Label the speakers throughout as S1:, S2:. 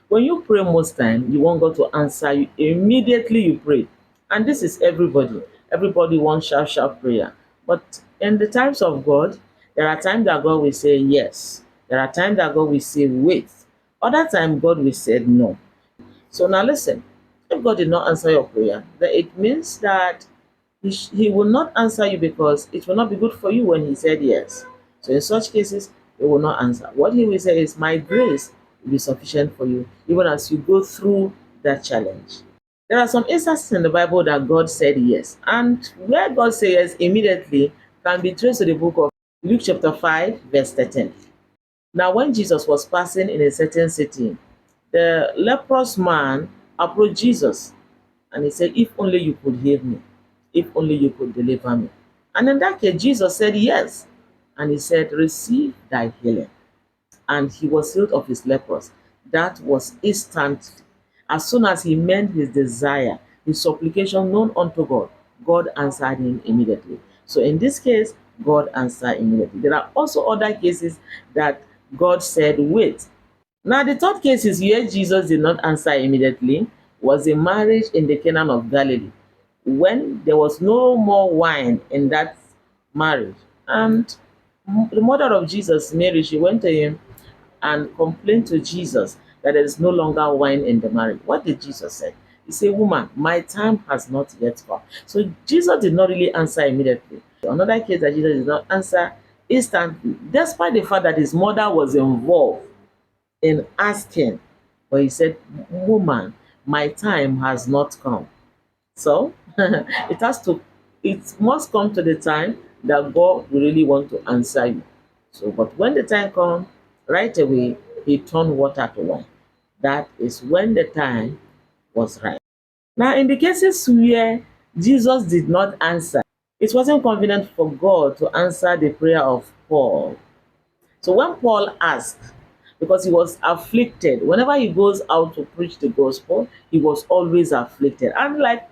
S1: When you pray most time, you want God to answer you immediately you pray. And this is everybody. Everybody wants sharp, sharp prayer. But in the times of God, there are times that God will say yes. There are times that God will say wait. Other times God will say no. So now listen, if God did not answer your prayer, then it means that he will not answer you because it will not be good for you when he said yes. So in such cases, he will not answer. What he will say is, my grace will be sufficient for you, even as you go through that challenge. There are some instances in the Bible that God said yes. And where God says yes immediately can be traced to the book of Luke chapter 5, verse 13. Now, when Jesus was passing in a certain city, the leprous man approached Jesus and he said, if only you could heal me, if only you could deliver me. And in that case, Jesus said yes. And he said, receive thy healing. And he was healed of his lepers. That was instant. As soon as he meant his desire, his supplication known unto God, God answered him immediately. So in this case, God answered immediately. There are also other cases that God said, wait. Now, the third case is where Jesus did not answer immediately was a marriage in the Canaan of Galilee when there was no more wine in that marriage. And the mother of Jesus, Mary, she went to him and complained to Jesus that there is no longer wine in the marriage. What did Jesus say? He said, woman, my time has not yet come. So Jesus did not really answer immediately. Another case that Jesus did not answer instantly, despite the fact that his mother was involved in asking, but he said, woman, my time has not come. So it must come to the time that God will really want to answer you. So, but when the time comes, right away, he turned water to wine. That is when the time was right. Now, in the cases where Jesus did not answer, it wasn't convenient for God to answer the prayer of Paul. So when Paul asked, because he was afflicted, whenever he goes out to preach the gospel, he was always afflicted. And like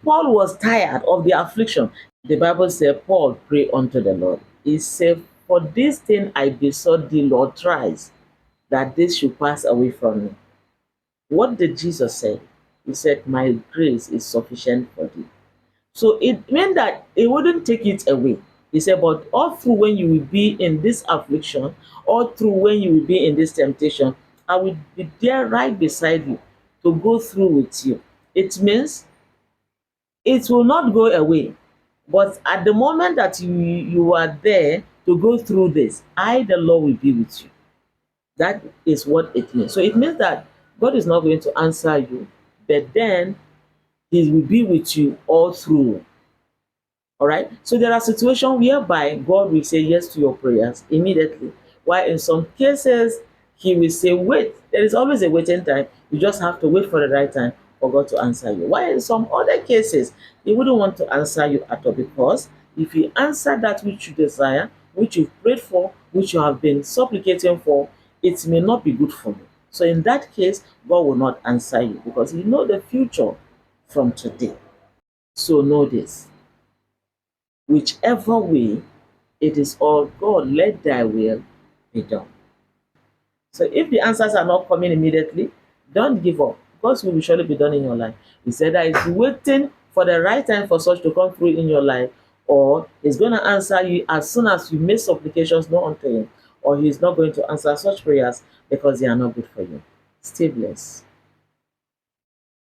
S1: Paul was tired of the affliction. The Bible said, Paul prayed unto the Lord. He said, for this thing I besought thee, Lord, thrice, that this should pass away from me. What did Jesus say? He said, my grace is sufficient for thee. So it meant that he wouldn't take it away. He said, but all through when you will be in this affliction, all through when you will be in this temptation, I will be there right beside you to go through with you. It means it will not go away. But at the moment that you are there to go through this, I, the Lord, will be with you. That is what it means. So it means that God is not going to answer you, but then He will be with you all through. All right. So there are situations whereby God will say yes to your prayers immediately, while in some cases He will say wait. There is always a waiting time. You just have to wait for the right time for God to answer you. While in some other cases, He wouldn't want to answer you at all because if He answered that which you desire, which you've prayed for, which you have been supplicating for, it may not be good for you. So in that case, God will not answer you because He knows the future from today. So know this. Whichever way, it is all God, let thy will be done. So if the answers are not coming immediately, don't give up. God's will surely be done in your life. He said that he's waiting for the right time for such to come through in your life, or he's going to answer you as soon as you make supplications not unto him, or he's not going to answer such prayers because they are not good for you. Stay blessed.